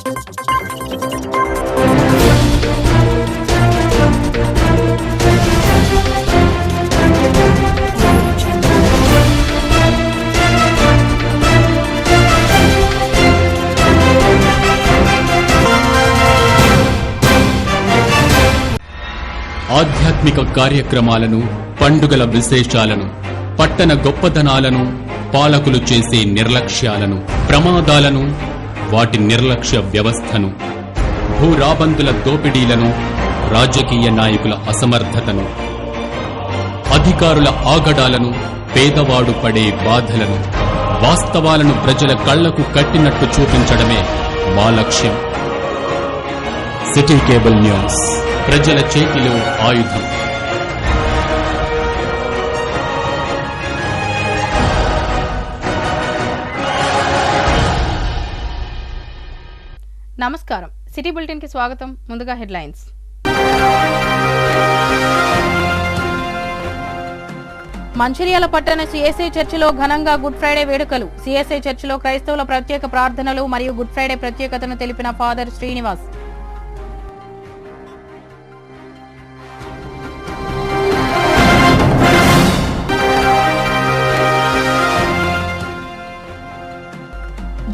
ఆధ్యాత్మిక కార్యక్రమాలను, పండుగల విశేషాలను, పట్టణ గొప్పతనాలను, పాలకులు చేసే నిర్లక్ష్యాలను, ప్రమాదాలను, వాటి నిర్లక్ష్య వ్యవస్థను, భూరాబందుల దోపిడీలను, రాజకీయ నాయకుల అసమర్థతను, అధికారుల ఆగడాలను, పేదవాడు పడే బాధలను, వాస్తవాలను ప్రజల కళ్లకు కట్టినట్టు చూపించడమే మా లక్ష్యం. సిటీ కేబుల్ న్యూస్, ప్రజల చేతిలో ఆయుధం. నమస్కారం, సిటీ బులెటిన్ కి స్వాగతం. ముందుగా హెడ్లైన్స్. మంచిర్యాల పట్టణ సిఎస్ఐ చర్చిలో ఘనంగా గుడ్ ఫ్రైడే వేడుకలు. సిఎస్ఐ చర్చిలో క్రైస్తవుల ప్రత్యేక ప్రార్థనలు మరియు గుడ్ ఫ్రైడే ప్రత్యేకతను తెలిపిన ఫాదర్ శ్రీనివాస్.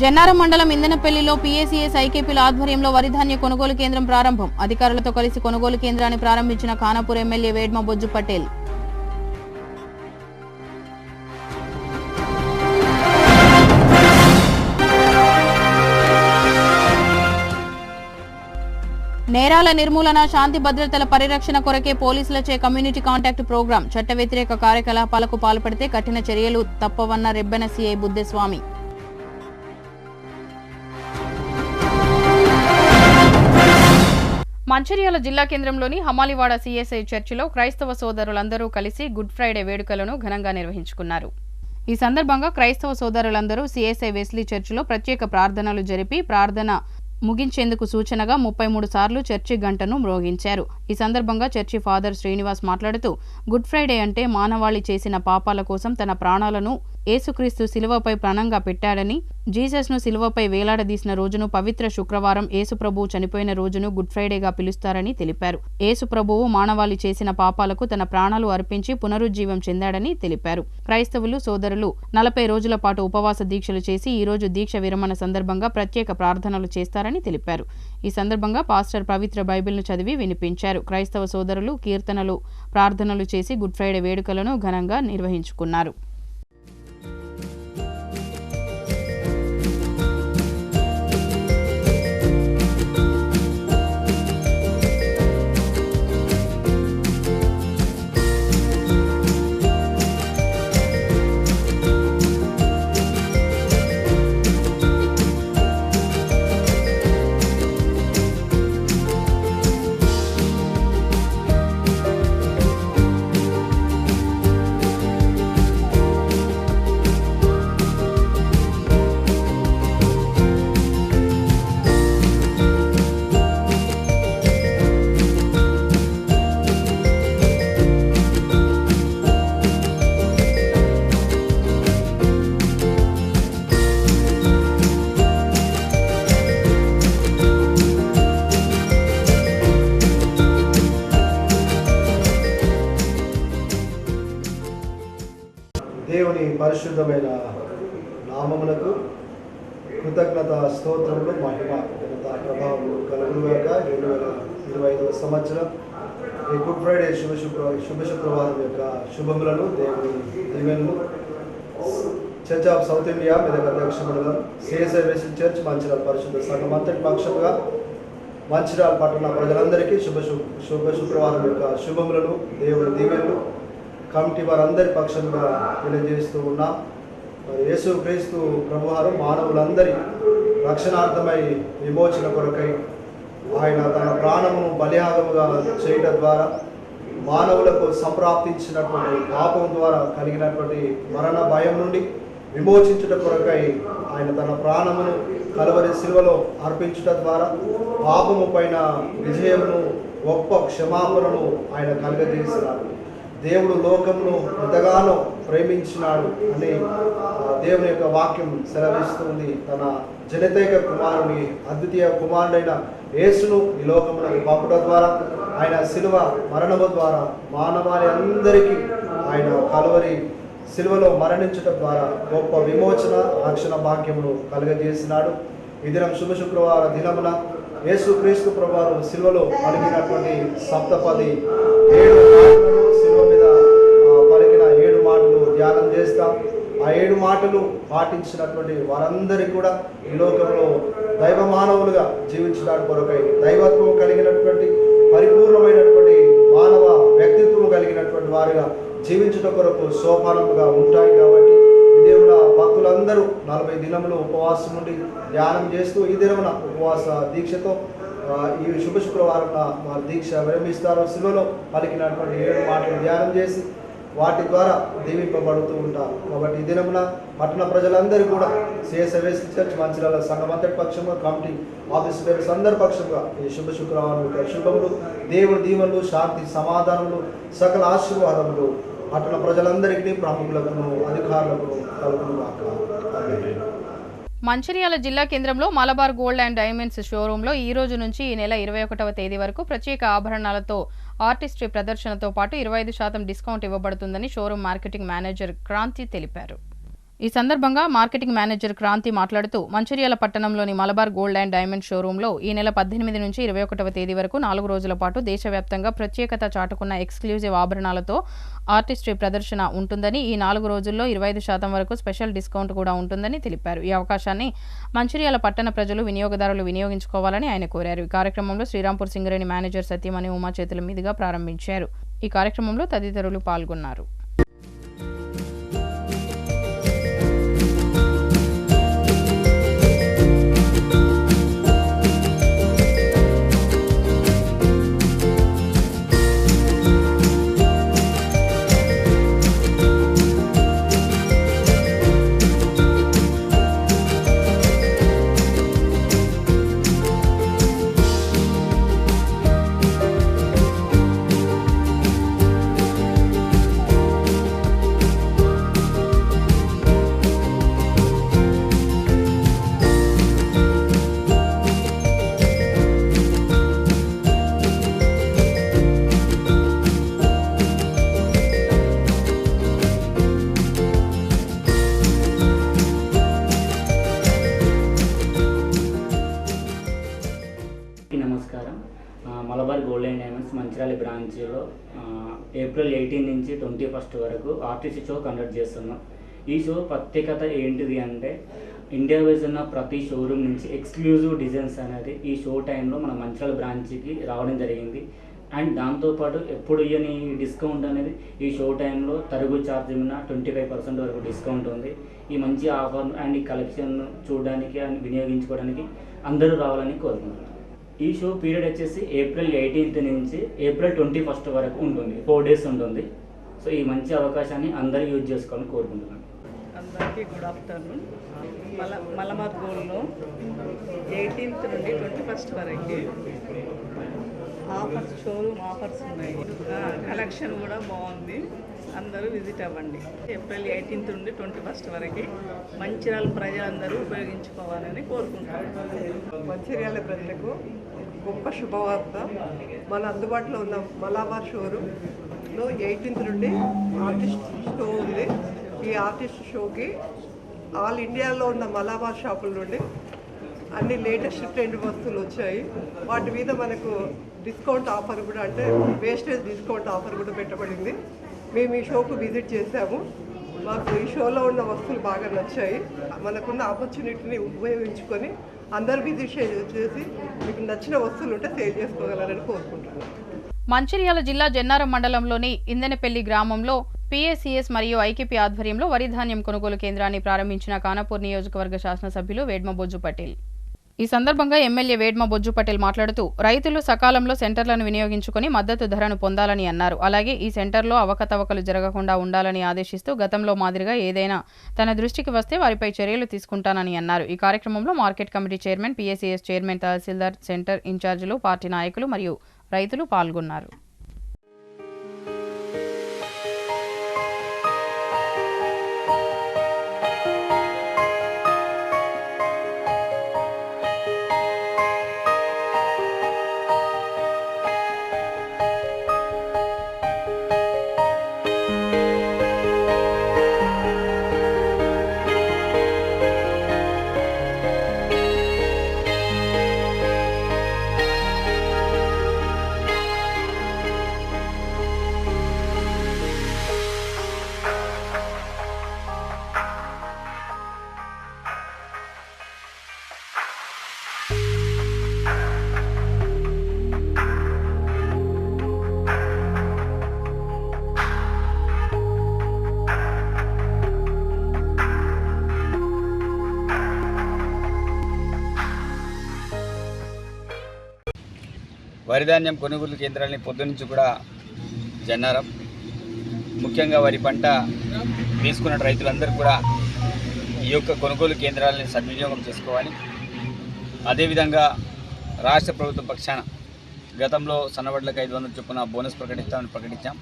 జన్నారం మండలం ఇందనపల్లిలో పీఏసీఎస్ ఐకేపీల ఆధ్వర్యంలో వరిధాన్య కొనుగోలు కేంద్రం ప్రారంభం. అధికారులతో కలిసి కొనుగోలు కేంద్రాన్ని ప్రారంభించిన ఖానాపూర్ ఎమ్మెల్యే వేడ్మ బొజ్జు పటేల్. నేరాల నిర్మూలన, శాంతి భద్రతల పరిరక్షణ కొరకే పోలీసులచే కమ్యూనిటీ కాంటాక్ట్ ప్రోగ్రాం. చట్ట వ్యతిరేక కార్యకలాపాలకు పాల్పడితే కఠిన చర్యలు తప్పవన్న రెబ్బెన సీఐ బుద్దెస్వామి. మంచిర్యాల జిల్లా కేంద్రంలోని హమాలివాడ సిఎస్ఐ చర్చిలో క్రైస్తవ సోదరులందరూ కలిసి గుడ్ ఫ్రైడే వేడుకలను ఘనంగా నిర్వహించుకున్నారు. ఈ సందర్భంగా క్రైస్తవ సోదరులందరూ సిఎస్ఐ వెస్లీ చర్చిలో ప్రత్యేక ప్రార్థనలు జరిపి ప్రార్థన ముగించేందుకు సూచనగా 33 సార్లు చర్చి గంటను మ్రోగించారు. ఈ సందర్భంగా చర్చి ఫాదర్ శ్రీనివాస్ మాట్లాడుతూ, గుడ్ ఫ్రైడే అంటే మానవాళి చేసిన పాపాల కోసం తన ప్రాణాలను యేసుక్రీస్తు శిలువపై ప్రాణంగా పెట్టాడని, జీసస్ ను శిలువపై వేలాడదీసిన రోజును పవిత్ర శుక్రవారం యేసు ప్రభువు చనిపోయిన రోజును గుడ్ ఫ్రైడేగా పిలుస్తారని తెలిపారు. యేసు ప్రభువు మానవాళి చేసిన పాపాలకు తన ప్రాణాలు అర్పించి పునరుజ్జీవం చెందాడని తెలిపారు. క్రైస్తవులు సోదరులు 40 రోజుల పాటు ఉపవాస దీక్షలు చేసి ఈ రోజు దీక్ష విరమణ సందర్భంగా ప్రత్యేక ప్రార్థనలు చేస్తారని తెలిపారు. ఈ సందర్భంగా పాస్టర్ పవిత్ర బైబిల్ను చదివి వినిపించారు. క్రైస్తవ సోదరులు కీర్తనలు, ప్రార్థనలు చేసి గుడ్ ఫ్రైడే వేడుకలను ఘనంగా నిర్వహించుకున్నారు. దేవుని పరిశుద్ధమైన నామమునకు కృతజ్ఞత స్తోత్రములు, మహిమ, ఘనత, ప్రభావములు కలుగునుగాక. 2025వ సంవత్సరం ఈ గుడ్ ఫ్రైడే శుభ శుక్రవారం యొక్క శుభములను, దేవుని దీవెనలు church of south India Medak అధ్యక్ష మండలం సిఎస్ఐ వెస్లీ చర్చ్ మంచిర్యాల పరిశుద్ధ సంఘం అంతటి పక్షంగా మంచిర్యాల పట్టణ ప్రజలందరికీ శుభ శుక్రవారం యొక్క శుభములను, దేవుని దీవెనలు కమిటీ వారందరి పక్షంగా తెలియజేస్తూ ఉన్నాం. యేసు క్రీస్తు ప్రభువారు మానవులందరి రక్షణార్థమై విమోచన కొరకై ఆయన తన ప్రాణమును బలియాగముగా చేయడం ద్వారా మానవులకు సంప్రాప్తించినటువంటి పాపం ద్వారా కలిగినటువంటి మరణ భయం నుండి విమోచించుట కొరకై ఆయన తన ప్రాణమును కలువరి శిలువలో అర్పించుట ద్వారా పాపము పైన విజయమును, గొప్ప క్షమాపణను ఆయన కలుగజేసినాడు. దేవుడు లోకమును ఎంతగానో ప్రేమించినాడు అని దేవుని యొక్క వాక్యం సెలవిస్తుంది. తన జనితైక కుమారుని అద్వితీయ కుమారుడైన యేసును ఈ లోకమునకు పంపుట ద్వారా ఆయన శిలువ మరణము ద్వారా మానవాళి అందరికీ ఆయన కలువరి శిలువలో మరణించడం ద్వారా గొప్ప విమోచన రక్షణ భాగ్యమును కలుగజేసినాడు. ఈ దినం శుభ శుక్రవార దినమున యేసుక్రీస్తు ప్రభువారు శిలువలో పలికినటువంటి సప్తపది 7 మాటలను శిలువ మీద పలికిన 7 మాటలు ధ్యానం చేస్తాం. ఆ 7 మాటలు పాటించినటువంటి వారందరికీ కూడా ఈ లోకంలో దైవ మానవులుగా జీవించడానికి కొరకై దైవత్వం కలిగినటువంటి పరిపూర్ణమైనటువంటి మానవ వ్యక్తిత్వం కలిగినటువంటి వారిగా జీవించుట కొరకు సోపానముగా ఉంటాయి. కాబట్టి ఈ దేవున భక్తులందరూ 40 దినములు ఉపవాసం నుండి ధ్యానం చేస్తూ ఈ దినమున ఉపవాస దీక్షతో ఈ శుభ శుక్రవారం వారి దీక్ష విరమిస్తారు. శిలువలో పలికినటువంటి 7 మాటలు ధ్యానం చేసి వాటి ద్వారా దీవింపబడుతూ ఉంటారు. కాబట్టి ఈ దినమున పట్టణ ప్రజలందరూ కూడా సిఎస్ఐ వెస్లీ చర్చ్ మంచిర్యాల సంఘం అంతటి పక్షంగా కమిటీ ఆఫీస్ పేరు అందరి పక్షంగా ఈ శుభ శుక్రవారం శుభములు, దేవుని దీవెనలు, శాంతి సమాధానములు, సకల ఆశీర్వాదములు పట్టణ ప్రజలందరికీ ప్రముఖులకు అధికారులకు కలుగును గాక. ఆమేన్. మంచిర్యాల జిల్లా కేంద్రంలో మలబార్ గోల్డ్ అండ్ డైమండ్స్ షోరూంలో ఈ రోజు నుంచి ఈ నెల 21వ తేదీ వరకు ప్రత్యేక ఆభరణాలతో ఆర్టిస్ట్రీ ప్రదర్శనతో పాటు 25% డిస్కౌంట్ ఇవ్వబడుతుందని షోరూం మార్కెటింగ్ మేనేజర్ క్రాంతి తెలిపారు. ఈ సందర్భంగా మార్కెటింగ్ మేనేజర్ క్రాంతి మాట్లాడుతూ మంచిర్యాల పట్టణంలోని మలబార్ గోల్డ్ అండ్ డైమండ్ షోరూంలో ఈ నెల 18 నుంచి 21వ తేదీ వరకు 4 రోజుల పాటు దేశవ్యాప్తంగా ప్రత్యేకత చాటుకున్న ఎక్స్క్లూజివ్ ఆభరణాలతో ఆర్టిస్ట్రీ ప్రదర్శన ఉంటుందని, ఈ 4 రోజుల్లో 25% వరకు స్పెషల్ డిస్కౌంట్ కూడా ఉంటుందని తెలిపారు. ఈ అవకాశాన్ని మంచిర్యాల పట్టణ ప్రజలు, వినియోగదారులు వినియోగించుకోవాలని ఆయన కోరారు. ఈ కార్యక్రమంలో శ్రీరాంపూర్ సింగరేణి మేనేజర్ సత్యమణి ఉమా చేతుల మీదుగా ప్రారంభించారు. ఈ కార్యక్రమంలో తదితరులు పాల్గొన్నారు. నమస్కారం. Malabar gold and diamonds Mancherial బ్రాంచ్లో ఏప్రిల్ 18 నుంచి 21 వరకు ఆర్టిస్ట్ షో కండక్ట్ చేస్తున్నాం. ఈ షో ప్రత్యేకత ఏంటిది అంటే ఇండియా వైజ్ ఉన్న ప్రతి షోరూమ్ నుంచి ఎక్స్క్లూజివ్ డిజైన్స్ అనేది ఈ షో టైంలో మన మంచిర్యాల బ్రాంచ్కి రావడం జరిగింది. అండ్ దాంతోపాటు ఎప్పుడు ఇయ్యని డిస్కౌంట్ అనేది ఈ షో టైంలో తరుగు ఛార్జ్ మీద 25% వరకు డిస్కౌంట్ ఉంది. ఈ మంచి ఆఫర్ అండ్ ఈ కలెక్షన్ చూడడానికి అండ్ వినియోగించుకోవడానికి అందరూ రావాలని కోరుకుంటున్నాను. ఈ షో పీరియడ్ వచ్చేసి ఏప్రిల్ 18 నుంచి ఏప్రిల్ 21 వరకు ఉంటుంది. 4 డేస్ ఉంటుంది. సో ఈ మంచి అవకాశాన్ని అందరూ యూజ్ చేసుకోవాలని కోరుకుంటున్నాను. అందరికీ గుడ్ ఆఫ్టర్నూన్. మలబార్ గోల్డ్లో 18th నుండి 21 వరకు షోరూమ్ ఆఫర్స్ ఉన్నాయి. కలెక్షన్ కూడా బాగుంది. అందరూ విజిట్ అవ్వండి. ఏప్రిల్ 18th నుండి 21 వరకు మంచిర్యాల ప్రజలందరూ ఉపయోగించుకోవాలని కోరుకుంటారు. మంచిర్యాల ప్రజలకు గొప్ప శుభవార్త. మన అందుబాటులో ఉన్న మలబార్ షోరూమ్లో 18th నుండి ఆర్టిస్ట్ షో ఉంది. ఈ ఆర్టిస్ట్ షోకి ఆల్ ఇండియాలో ఉన్న మలబార్ షాపుల నుండి అన్ని లేటెస్ట్ ట్రెండ్ వస్తువులు వచ్చాయి. వాటి మీద మనకు డిస్కౌంట్ ఆఫర్ కూడా, అంటే వేస్టేజ్ డిస్కౌంట్ ఆఫర్ కూడా పెట్టబడింది. మేము ఈ షోకు విజిట్ చేసాము. మాకు ఈ షోలో ఉన్న వస్తువులు బాగా నచ్చాయి. మనకున్న ఆపర్చునిటీని ఉపయోగించుకొని అందరూ విజిట్ చేసి మీకు నచ్చిన వస్తువులు ఉంటే సేల్ చేసుకోగలరని కోరుకుంటున్నాను. మంచిర్యాల జిల్లా జన్నారం మండలంలోని ఇందెనపల్లి గ్రామంలో PACS మరియు ఐకేపీ ఆధ్వర్యంలో వరి ధాన్యం కొనుగోలు కేంద్రాన్ని ప్రారంభించిన ఖానాపూర్ నియోజకవర్గ శాసనసభ్యులు వేడ్మ బొజ్జు పటేల్. ఈ సందర్భంగా ఎమ్మెల్యే వేడ్మ బొజ్జు పటేల్ మాట్లాడుతూ రైతులు సకాలంలో సెంటర్లను వినియోగించుకుని మద్దతు ధరను పొందాలని అన్నారు. అలాగే ఈ సెంటర్లో అవకతవకలు జరగకుండా ఉండాలని ఆదేశిస్తూ గతంలో మాదిరిగా ఏదైనా తన దృష్టికి వస్తే వారిపై చర్యలు తీసుకుంటానని అన్నారు. ఈ కార్యక్రమంలో market committee chairman, PACS chairman, తహసీల్దార్, సెంటర్ ఇన్ఛార్జీలు, పార్టీ నాయకులు మరియు రైతులు పాల్గొన్నారు. వరిధాన్యం కొనుగోలు కేంద్రాలని పొద్దునుంచి కూడా జన్నారం. ముఖ్యంగా వరి పంట తీసుకున్న రైతులందరూ కూడా ఈ యొక్క కొనుగోలు కేంద్రాలని సద్వినియోగం చేసుకోవాలి. అదేవిధంగా రాష్ట్ర ప్రభుత్వం పక్షాన గతంలో సన్నవడ్లకు 500 చొప్పున బోనస్ ప్రకటించాం.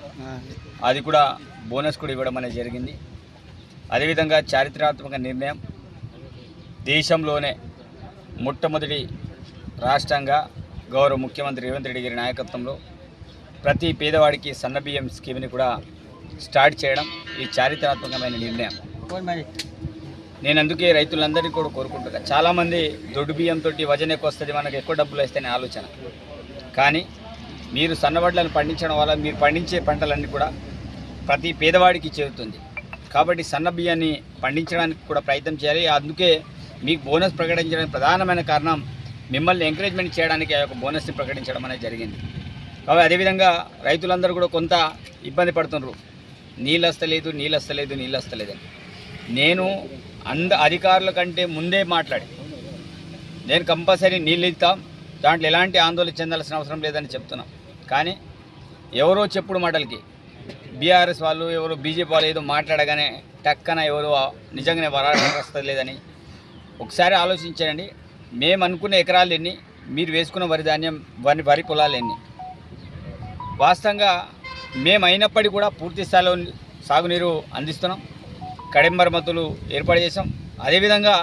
అది కూడా బోనస్ కూడా ఇవ్వడం అనేది జరిగింది. అదేవిధంగా చారిత్రాత్మక నిర్ణయం, దేశంలోనే మొట్టమొదటి రాష్ట్రంగా గౌరవ ముఖ్యమంత్రి రేవంత్ రెడ్డి గారి నాయకత్వంలో ప్రతి పేదవాడికి సన్నబియ్యం స్కీమ్ని కూడా స్టార్ట్ చేయడం ఈ చారిత్రాత్మకమైన నిర్ణయం. నేను అందుకే రైతులందరికీ కూడా కోరుకుంటున్నాను. చాలామంది దొడ్డు బియ్యంతో వజన్ ఎక్కువ వస్తుంది, మనకు ఎక్కువ డబ్బులు వస్తాయనే ఆలోచన. కానీ మీరు సన్నవడ్లను పండించడం వల్ల మీరు పండించే పంటలన్నీ కూడా ప్రతి పేదవాడికి చేరుతుంది. కాబట్టి సన్న బియ్యాన్ని పండించడానికి కూడా ప్రయత్నం చేయాలి. అందుకే మీకు బోనస్ ప్రకటించడానికి ప్రధానమైన కారణం మిమ్మల్ని ఎంకరేజ్మెంట్ చేయడానికి ఆ యొక్క బోనస్ని ప్రకటించడం అనేది జరిగింది. కాబట్టి అదేవిధంగా రైతులందరూ కూడా కొంత ఇబ్బంది పడుతున్నారు, నీళ్ళు వస్తలేదని. నేను అధికారుల కంటే ముందే మాట్లాడి నేను కంపల్సరీ నీళ్ళు ఇస్తాం, దాంట్లో ఎలాంటి ఆందోళన చెందాల్సిన అవసరం లేదని చెప్తున్నాం. కానీ ఎవరో చెప్పుడు మాటలకి బీఆర్ఎస్ వాళ్ళు ఎవరో బీజేపీ వాళ్ళు ఏదో మాట్లాడగానే టక్కన ఎవరో నిజంగానే వస్తుంది లేదని ఒకసారి ఆలోచించండి. మేము అనుకున్న ఎకరాలు ఎన్ని, మీరు వేసుకున్న వరి పొలాలు ఎన్ని? వాస్తవంగా మేము అయినప్పటికీ కూడా పూర్తి స్థాయిలో సాగునీరు అందిస్తున్నాం, కడెం మరమ్మతులు ఏర్పాటు చేసాం. అదేవిధంగా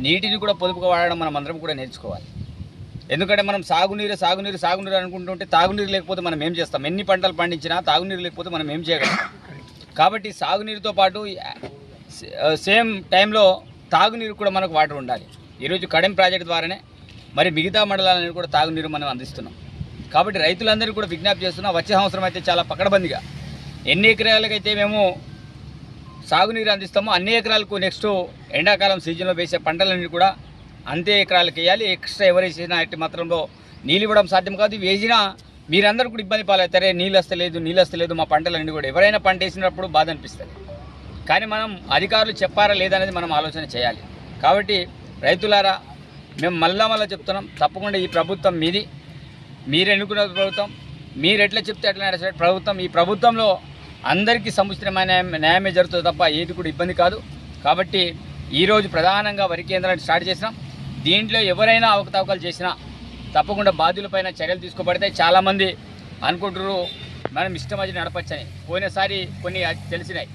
నీటిని కూడా పొదుపుగా వాడడం మనం అందరం కూడా నేర్చుకోవాలి. ఎందుకంటే మనం సాగునీరు అనుకుంటుంటే తాగునీరు లేకపోతే మనం ఏం చేస్తాం? ఎన్ని పంటలు పండించినా తాగునీరు లేకపోతే మనం ఏం చేయగలం? కాబట్టి సాగునీరుతో పాటు సేమ్ టైంలో తాగునీరు కూడా మనకు వాటర్ ఉండాలి. ఈరోజు కడెం ప్రాజెక్టు ద్వారానే మరి మిగతా మండలాలను కూడా తాగునీరు మనం అందిస్తున్నాం. కాబట్టి రైతులందరికీ కూడా విజ్ఞప్తి చేస్తున్నాం, వచ్చే సంవత్సరం అయితే చాలా పకడ్బందీగా ఎన్ని ఎకరాలకైతే మేము సాగునీరు అందిస్తామో అన్ని ఎకరాలకు నెక్స్ట్ ఎండాకాలం సీజన్లో వేసే పంటలన్నీ కూడా అంతే ఎకరాలకు వేయాలి. ఎక్స్ట్రా ఎవరు వేసినా ఎట్టి మాత్రంలో నీళ్ళు ఇవ్వడం సాధ్యం కాదు. వేసినా మీరందరూ కూడా ఇబ్బంది పాలవుతారే, నీళ్ళు వస్తలేదు మా పంటలన్నీ కూడా. ఎవరైనా పంట వేసినప్పుడు బాధ అనిపిస్తుంది. కానీ మనం అధికారులు చెప్పారా లేదనేది మనం ఆలోచన చేయాలి. కాబట్టి రైతులారా, మేము మళ్ళా చెప్తున్నాం, తప్పకుండా ఈ ప్రభుత్వం మీది, మీరు ఎన్నుకున్న ప్రభుత్వం, మీరు ఎట్లా చెప్తే ఎట్లా నడిచే ప్రభుత్వం. ఈ ప్రభుత్వంలో అందరికీ సముచితమైన న్యాయమే జరుగుతుంది తప్ప ఏది కూడా ఇబ్బంది కాదు. కాబట్టి ఈరోజు ప్రధానంగా వరి కేంద్రాన్ని స్టార్ట్ చేసినాం. దీంట్లో ఎవరైనా అవకతవకలు చేసినా తప్పకుండా బాధ్యులపైన చర్యలు తీసుకోబడతాయి. చాలామంది అనుకుంటారు మనం ఇష్టం వచ్చి నడపచ్చని, పోయినసారి కొన్ని తెలిసినాయి.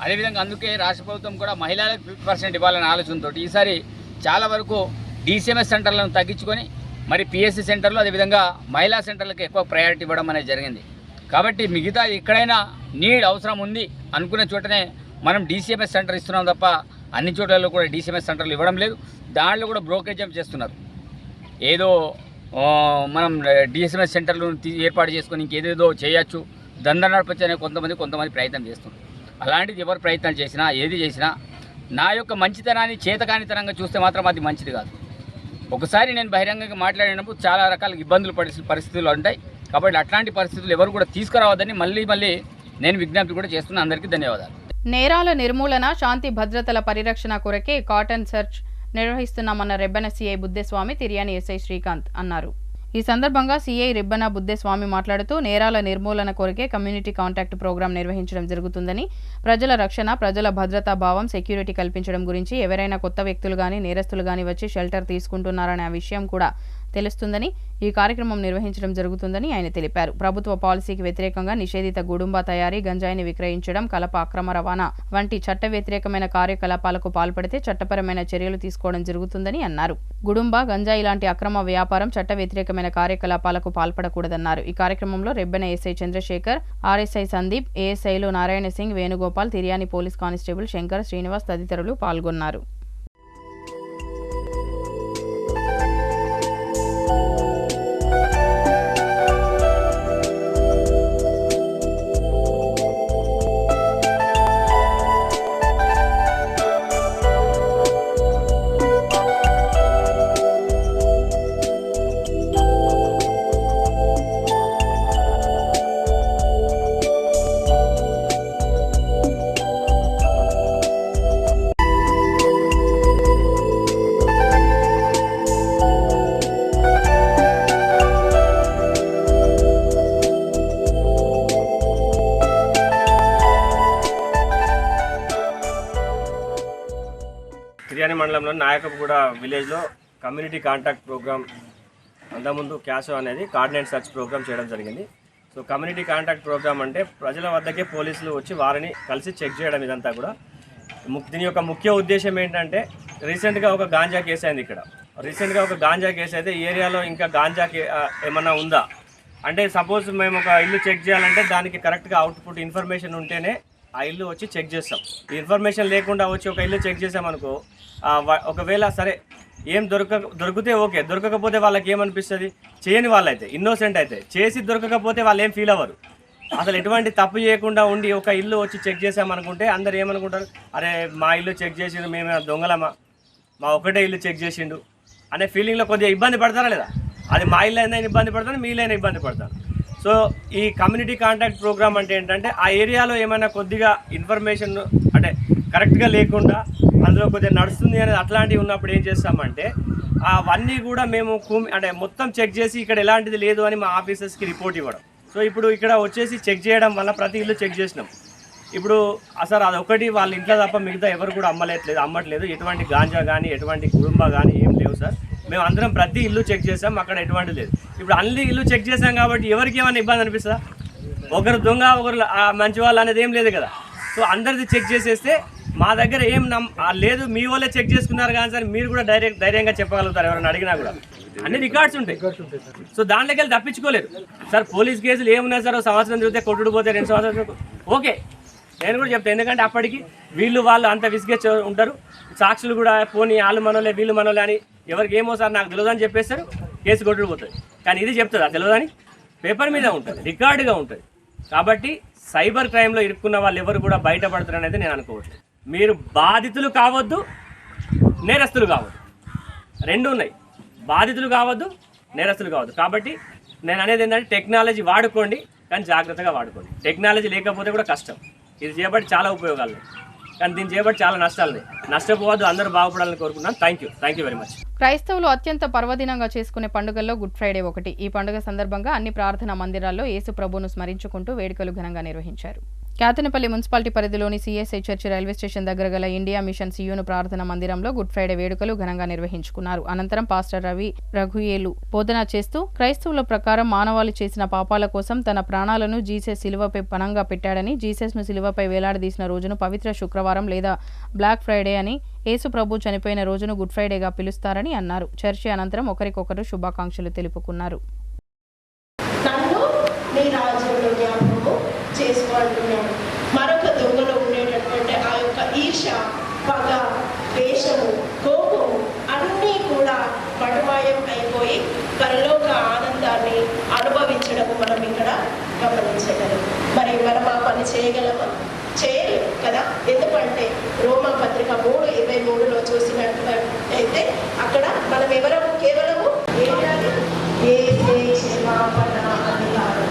అదేవిధంగా అందుకే రాష్ట్ర ప్రభుత్వం కూడా మహిళలకు 50% ఇవ్వాలనే ఆలోచనతో ఈసారి చాలా వరకు DCMS సెంటర్లను తగ్గించుకొని మరి PSC సెంటర్లు అదేవిధంగా మహిళా సెంటర్లకు ఎక్కువ ప్రయారిటీ ఇవ్వడం అనేది జరిగింది. కాబట్టి మిగతా ఎక్కడైనా అవసరం ఉంది అనుకునే చోటనే మనం DCMS సెంటర్ ఇస్తున్నాం తప్ప అన్ని చోట్లలో కూడా DCMS సెంటర్లు ఇవ్వడం లేదు. దాంట్లో కూడా బ్రోకరేజ్ చేస్తున్నారు. ఏదో మనం DCMS సెంటర్లు ఏర్పాటు చేసుకొని ఇంకేదేదో చేయొచ్చు, దందా నడపచ్చు అనే కొంతమంది ప్రయత్నం చేస్తున్నారు. అలాంటిది ఎవరు ప్రయత్నం చేసినా ఏది చేసినా నా యొక్క మంచితనాన్ని చేతకానితనంగా చూస్తే మాత్రం అది మంచిది కాదు. ఒకసారి నేను బహిరంగంగా మాట్లాడినప్పుడు చాలా రకాల ఇబ్బందులు పరిస్థితులు ఉంటాయి. కాబట్టి అట్లాంటి పరిస్థితులు ఎవరు కూడా తీసుకురావద్దని మళ్ళీ నేను విజ్ఞప్తి కూడా చేస్తున్నా. అందరికీ ధన్యవాదాలు. నేరాల నిర్మూలన, శాంతి భద్రతల పరిరక్షణ కొరకే కాటన్ సెర్చ్ నిర్వహిస్తున్నామన్న రెబ్బెన సిఐ బుద్దెస్వామి, తిర్యాని ఎస్ఐ శ్రీకాంత్ అన్నారు. ఈ సందర్భంగా సిఐ రెబ్బెన బుద్దెస్వామి మాట్లాడుతూ నేరాల నిర్మూలన కొరకే కమ్యూనిటీ కాంటాక్ట్ ప్రోగ్రాం నిర్వహించడం జరుగుతుందని, ప్రజల రక్షణ, ప్రజల భద్రతా భావం, సెక్యూరిటీ కల్పించడం గురించి ఎవరైనా కొత్త వ్యక్తులు గాని నేరస్తులు గాని వచ్చి షెల్టర్ తీసుకుంటున్నారనే విషయం కూడా తెలుస్తుందని ఈ కార్యక్రమం నిర్వహించడం జరుగుతుందని ఆయన తెలిపారు. ప్రభుత్వ పాలసీకి వ్యతిరేకంగా నిషేధిత గుడుంబా తయారీ, గంజాయిని విక్రయించడం, కలప అక్రమ రవాణా వంటి చట్ట వ్యతిరేకమైన కార్యకలాపాలకు పాల్పడితే చట్టపరమైన చర్యలు తీసుకోవడం జరుగుతుందని అన్నారు. గుడుంబా, గంజాయి లాంటి అక్రమ వ్యాపారం, చట్ట వ్యతిరేకమైన కార్యకలాపాలకు పాల్పడకూడదన్నారు. ఈ కార్యక్రమంలో రెబ్బెన ఎస్ఐ చంద్రశేఖర్, RSI సందీప్, ASIలు నారాయణ సింగ్, వేణుగోపాల్, తిర్యాని పోలీస్ కానిస్టేబుల్ శంకర్, శ్రీనివాస్ తదితరులు పాల్గొన్నారు. మండలంలో నాయకపుగూడ విలేజ్లో కమ్యూనిటీ కాంటాక్ట్ ప్రోగ్రామ్ అంతకుముందు క్యాషో అనేది కార్డినేట్ సర్చ్ ప్రోగ్రామ్ చేయడం జరిగింది. సో కమ్యూనిటీ కాంటాక్ట్ ప్రోగ్రామ్ అంటే ప్రజల వద్దకే పోలీసులు వచ్చి వారిని కలిసి చెక్ చేయడం. ఇదంతా కూడా దీని యొక్క ముఖ్య ఉద్దేశం ఏంటంటే రీసెంట్గా ఒక గాంజా కేసు అయింది. ఇక్కడ రీసెంట్గా ఒక గాంజా కేసు అయితే ఈ ఏరియాలో ఇంకా గాంజా ఏమన్నా ఉందా అంటే సపోజ్ మేము ఒక ఇల్లు చెక్ చేయాలంటే దానికి కరెక్ట్గా అవుట్పుట్ ఇన్ఫర్మేషన్ ఉంటేనే ఆ ఇల్లు వచ్చి చెక్ చేస్తాం. ఈ ఇన్ఫర్మేషన్ లేకుండా వచ్చి ఒక ఇల్లు చెక్ చేసామనుకో ఒకవేళ సరే ఏం దొరికితే ఓకే, దొరకకపోతే వాళ్ళకి ఏమనిపిస్తుంది, చేయని వాళ్ళైతే ఇన్నోసెంట్ అయితే చేసి దొరకకపోతే వాళ్ళు ఏం ఫీల్ అవ్వరు. అసలు ఎటువంటి తప్పు చేయకుండా ఉండి ఒక ఇల్లు వచ్చి చెక్ చేసామనుకుంటే అందరు ఏమనుకుంటారు, అరే మా ఇల్లు చెక్ చేసిండు, మేము దొంగలమా, మా ఒకటే ఇల్లు చెక్ చేసిండు అనే ఫీలింగ్లో కొద్దిగా ఇబ్బంది పడతారా లేదా? అది మా ఇల్లు అయినా ఇబ్బంది పడతాను, మీ ఇల్లు అయినా ఇబ్బంది పడతాను. సో ఈ కమ్యూనిటీ కాంటాక్ట్ ప్రోగ్రామ్ అంటే ఏంటంటే ఆ ఏరియాలో ఏమైనా కొద్దిగా ఇన్ఫర్మేషన్ అంటే కరెక్ట్గా లేకుండా అందులో కొద్దిగా నడుస్తుంది అనేది అట్లాంటివి ఉన్నప్పుడు ఏం చేస్తామంటే అవన్నీ కూడా మేము అంటే మొత్తం చెక్ చేసి ఇక్కడ ఎలాంటిది లేదు అని మా ఆఫీసర్స్కి రిపోర్ట్ ఇవ్వడం. సో ఇప్పుడు ఇక్కడ వచ్చేసి చెక్ చేయడం వల్ల ప్రతి ఇల్లు చెక్ చేసినాం. ఇప్పుడు అసలు అదొకటి వాళ్ళ ఇంట్లో తప్ప మిగతా ఎవరు కూడా అమ్మట్లేదు. ఎటువంటి గాంజా కానీ ఎటువంటి కుటుంబ కానీ ఏం లేవు సార్. మేము అందరం ప్రతి ఇల్లు చెక్ చేసాం, అక్కడ ఎటువంటి లేదు. ఇప్పుడు అన్ని ఇల్లు చెక్ చేసాం కాబట్టి ఎవరికి ఏమైనా ఇబ్బంది అనిపిస్తుందా? ఒకరు దొంగ ఒకరు మంచి వాళ్ళు అనేది ఏం లేదు కదా. సో అందరిది చెక్ చేసేస్తే మా దగ్గర ఏం లేదు, మీ వాళ్ళే చెక్ చేసుకున్నారు కానీ సార్ మీరు కూడా ధైర్యంగా చెప్పగలుగుతారు ఎవరైనా అడిగినా కూడా. అన్ని రికార్డ్స్ ఉంటాయి. సో దాంట్లోకి వెళ్ళి తప్పించుకోలేదు సార్. పోలీస్ కేసులు ఏమున్నాయి సార్, సంవత్సరం తిరిగితే కొట్టుడు పోతే 2 సంవత్సరాలు ఓకే, నేను కూడా చెప్తాను. ఎందుకంటే అప్పటికి వాళ్ళు అంత విసిగే ఉంటారు. సాక్షులు కూడా పోనీ వాళ్ళు మనోలే వీళ్ళు మనోలే అని ఎవరికి ఏమో సార్ నాకు తెలియదని చెప్పేస్తారు, కేసు కొట్టుడు పోతుంది. కానీ ఇది చెప్తుంది అది తెలియదని పేపర్ మీద ఉంటుంది, రికార్డుగా ఉంటుంది. కాబట్టి సైబర్ క్రైమ్లో ఇరుక్కున్న వాళ్ళు ఎవరు కూడా బయటపడతారు అనేది నేను అనుకోవట్లేదు. మీరు బాధితులు కావద్దు, నేరస్తులు కావద్దు, రెండు ఉన్నాయి. బాధితులు కావద్దు, నేరస్తులు కావద్దు. కాబట్టి నేను అనేది ఏంటంటే టెక్నాలజీ వాడుకోండి, కానీ జాగ్రత్తగా వాడుకోండి. టెక్నాలజీ లేకపోతే కూడా కష్టం. ఇది చేయబట్టి చాలా ఉపయోగాలు, కానీ దీన్ని చేయబట్టి చాలా నష్టాలు. నష్టపోవద్దు, అందరూ బాగుపడాలని కోరుకున్నాను. Thank you very much. క్రైస్తవులు అత్యంత పర్వదినంగా చేసుకునే పండుగల్లో గుడ్ ఫ్రైడే ఒకటి. ఈ పండుగ సందర్భంగా అన్ని ప్రార్థనా మందిరాల్లో యేసు ప్రభువును స్మరించుకుంటూ వేడుకలు ఘనంగా నిర్వహించారు. కేతనపల్లి మున్సిపాలిటీ పరిధిలోని సిఎస్ఐ చర్చి రైల్వే స్టేషన్ దగ్గర గల ఇండియా మిషన్ సియోను ప్రార్థనా మందిరంలో గుడ్ ఫ్రైడే వేడుకలు ఘనంగా నిర్వహించుకున్నారు. అనంతరం పాస్టర్ రవి రఘుయేలు బోధన చేస్తూ క్రైస్తవుల ప్రకారం మానవాళి చేసిన పాపాల కోసం తన ప్రాణాలను జీసస్ సిలువపై పణంగా పెట్టాడని, జీసస్ ను సిలువపై వేలాడదీసిన రోజును పవిత్ర శుక్రవారం లేదా బ్లాక్ ఫ్రైడే అని, యేసు ప్రభు చనిపోయిన రోజును గుడ్ ఫ్రైడేగా పిలుస్తారని అన్నారు. చర్చి అనంతరం ఒకరికొకరు శుభాకాంక్షలు తెలుపుకున్నారు. చేసుకుంటున్నాడు. మరొక దొంగలో ఉండేటటువంటి ఆ యొక్క ఈర్ష, పగ, వేషము, కోపము అన్నీ కూడా మటుమాయం అయిపోయి పరలోక ఆనందాన్ని అనుభవించడము మనం ఇక్కడ గమనించగలం. మరి మనం ఆ పని చేయగలమా? చేయలేము కదా. ఎందుకంటే రోమా పత్రిక 3:23లో చూసినట్లయితే అక్కడ మనం ఎవరము కేవలము క్షమాపణ అధికారం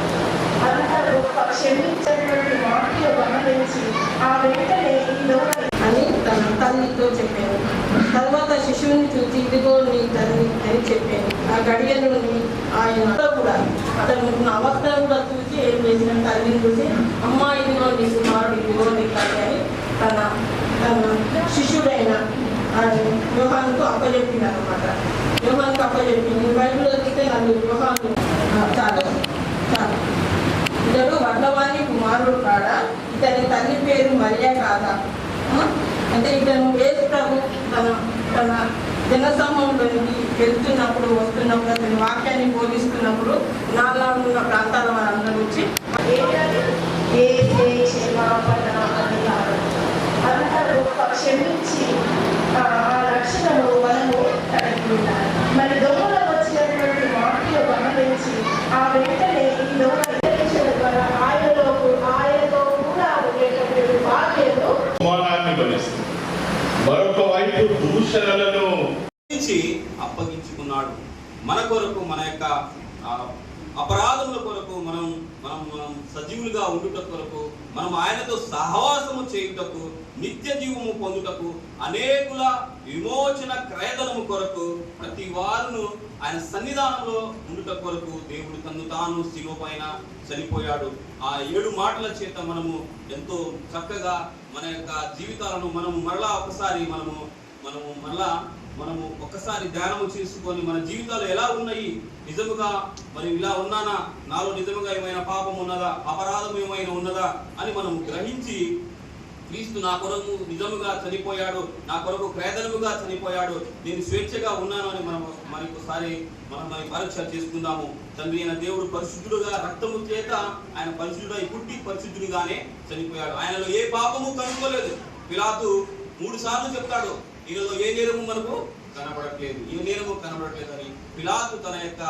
అంత గొప్ప క్షమించినటువంటి వాక్యం గమనించి ఆ వెంటనే అని తన తల్లితో చెప్పాను. తర్వాత శిశువుని చూసి ఇదిగో నీ తల్లి అని చెప్పాను. ఆ గడియ నుండి ఆయన కూడా అతను అవస్థను కూడా చూసి ఏం చేసిన తల్లిని చూసి అమ్మ ఇదిగో నీ కుమారుడు, ఇదిగో నీ తల్లి అని తన శిష్యుడైన యోహానుకు అప్పచెప్పింది అనమాట. యోహానుకు అప్పచెప్పింది. బైబిల్లో చూస్తే నన్ను యోహాను చాలు ఇతడు వడ్లవాణి కుమారుడు కాడా, ఇతని తల్లి పేరు మరియా కాదా? అంటే ఇతను యేసు ప్రభు తన జనసమూహంలోకి వెళ్తున్నప్పుడు వస్తున్నప్పుడు అతని వాక్యాన్ని బోధిస్తున్నప్పుడు నాలా ఉన్న ప్రాంతాల వారందరూ వచ్చి అంత గొప్ప క్షమించి ఆ రక్షణను మనము కలిగి ఉండాలి. మరి దొంగలో వచ్చినటువంటి వాక్యం గమనించి ఆ వెంటనే ఈ దొంగ ద్వారా ఆయనతో కూడా ఉండేటటువంటి వాక్యము మరొక వైపు దూషణలను అప్పగించుకున్నాడు. మన కొరకు, మన యొక్క అపరాధముల కొరకు, మనం సజీవులుగా ఉండుట కొరకు, మనం ఆయనతో సహవాసము చేయుటకు, నిత్య జీవము పొందుటకు, అనేకుల విమోచన క్రయధనము కొరకు, ప్రతి వారును ఆయన సన్నిధానంలో ఉండుట కొరకు దేవుడు తను తాను శిలువ పైన చనిపోయాడు. ఆ 7 మాటల చేత మనము ఎంతో చక్కగా మన యొక్క జీవితాలను మనము మరలా ఒకసారి మనము మనము ఒక్కసారి ధ్యానం చేసుకొని మన జీవితాలు ఎలా ఉన్నాయి, నిజముగా మరి ఇలా ఉన్నానా, నాలో నిజముగా ఏమైనా పాపం ఉన్నదా, అపరాధం ఏమైనా ఉన్నదా అని మనం గ్రహించి క్రీస్తు నా కొరకు నిజముగా చనిపోయాడు, నా కొరకు క్రేదనముగా చనిపోయాడు, నేను స్వేచ్ఛగా ఉన్నాను అని మనం మరొకసారి మరి పరీక్ష చేసుకుందాము. తండ్రి అయిన దేవుడు పరిశుద్ధుడుగా రక్తము చేత ఆయన పరిశుద్ధుడై పుట్టి పరిశుద్ధుడిగానే చనిపోయాడు. ఆయనలో ఏ పాపము కనుక్కోలేదు. పిలాతు 3 సార్లు చెప్తాడు, ఈయనలో ఏ నేరము మనకు కనబడట్లేదు, ఈ నేరము కనబడట్లేదని. పిలాతు తన యొక్క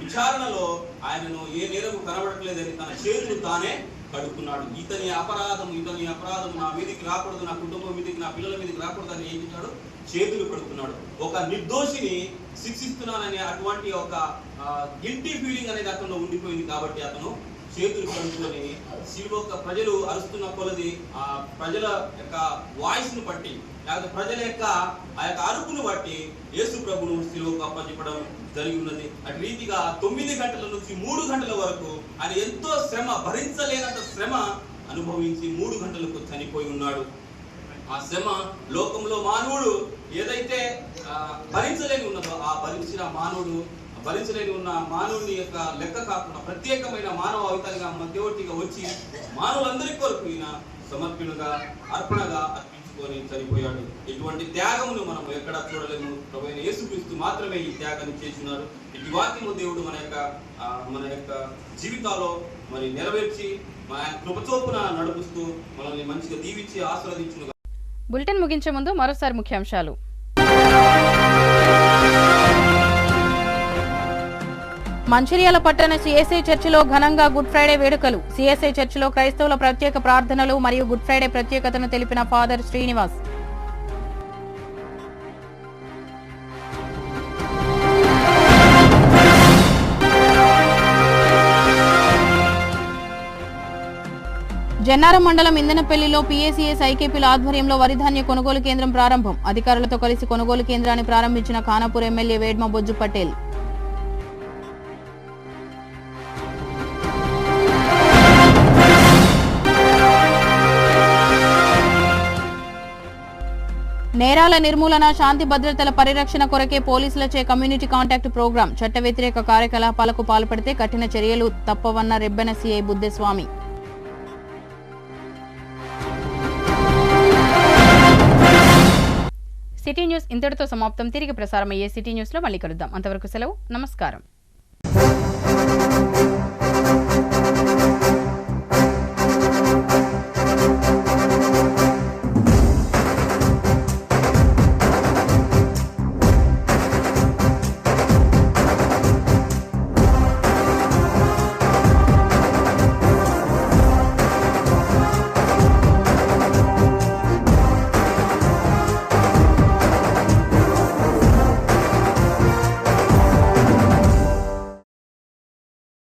విచారణలో ఆయనను ఏ నేరము కనబడట్లేదని తన చేతులు తానే కడుక్కున్నాడు. ఇతని అపరాధం నా మీదికి రాకూడదు, నా కుటుంబం మీదకి, నా పిల్లల మీదకి రాకూడదు అని ఏం చేశాడు? చేతులు కడుక్కున్నాడు. ఒక నిర్దోషిని శిక్షిస్తున్నానని అటువంటి ఒక గిల్టీ ఫీలింగ్ అనేది అతను ఉండిపోయింది కాబట్టి అతను చేతులు కడుక్కొని శిలువ ప్రజలు అరుస్తున్న కొలది ఆ ప్రజల యొక్క వాయిస్ ను బట్టి, లేకపోతే ప్రజల యొక్క ఆ యొక్క అరుపును బట్టి యేసు ప్రభును శిలువకు అప్పచెప్పడం జరిగి ఉన్నది. అటు రీతిగా 9 గంటల నుంచి 3 గంటల వరకు ఆయన ఎంతో శ్రమ, భరించలేనంత శ్రమ అనుభవించి 3 గంటలకు చనిపోయి ఉన్నాడు. ఆ శ్రమ లోకంలో మానవుడు ఏదైతే భరించలేని ఉన్నదో ఆ భరించలేని ఉన్న మానవుని యొక్క లెక్క కాకుండా ప్రత్యేకమైన మానవ అవతారిగా మధ్యవర్తిగా వచ్చి మానవులందరి కొరకు ఈయన సమర్పణగా అర్పణగా అర్పించుకొని చనిపోయాడు. ఇటువంటి త్యాగమును మనం ఎక్కడా చూడలేము. ప్రభువైన యేసుక్రీస్తు మాత్రమే ఈ త్యాగాన్ని చేస్తున్నారు. ఇటు వాక్యము దేవుడు మన యొక్క జీవితాల్లో మరి నెరవేర్చి మన కృపచోపున నడుపుస్తూ మనల్ని మంచిగా దీవించి ఆశీర్వదించును. బులెటిన్ ముగించే ముందు మరోసారి ముఖ్యాంశాలు. మంచిర్యాల పట్టణ సిఎస్ఐ చర్చిలో ఘనంగా గుడ్ ఫ్రైడే వేడుకలు. సిఎస్ఐ చర్చిలో క్రైస్తవుల ప్రత్యేక ప్రార్థనలు మరియు గుడ్ ఫ్రైడే ప్రత్యేకతను తెలిపిన ఫాదర్ శ్రీనివాస్. జన్నారం మండలం ఇందనపల్లిలో పీఏసీఎస్ ఐకేపీల ఆధ్వర్యంలో వరిధాన్య కొనుగోలు కేంద్రం ప్రారంభం. అధికారులతో కలిసి కొనుగోలు కేంద్రాన్ని ప్రారంభించిన ఖానాపూర్ ఎమ్మెల్యే వేడ్మ బొజ్జు పటేల్. నేరాల నిర్మూలన, శాంతి భద్రతల పరిరక్షణ కొరకే పోలీసులచే కమ్యూనిటీ కాంటాక్ట్ ప్రోగ్రాం. చట్ట వ్యతిరేక కార్యకలాపాలకు పాల్పడితే కఠిన చర్యలు తప్పవన్న రెబ్బెన సీఐ బుద్దెస్వామి. సిటీ న్యూస్ ఇంతటితో సమాప్తం. తిరిగి ప్రసారమయ్యే సిటీ న్యూస్ లో మళ్ళీ కలుద్దాం. అంతవరకు సెలవు. నమస్కారం.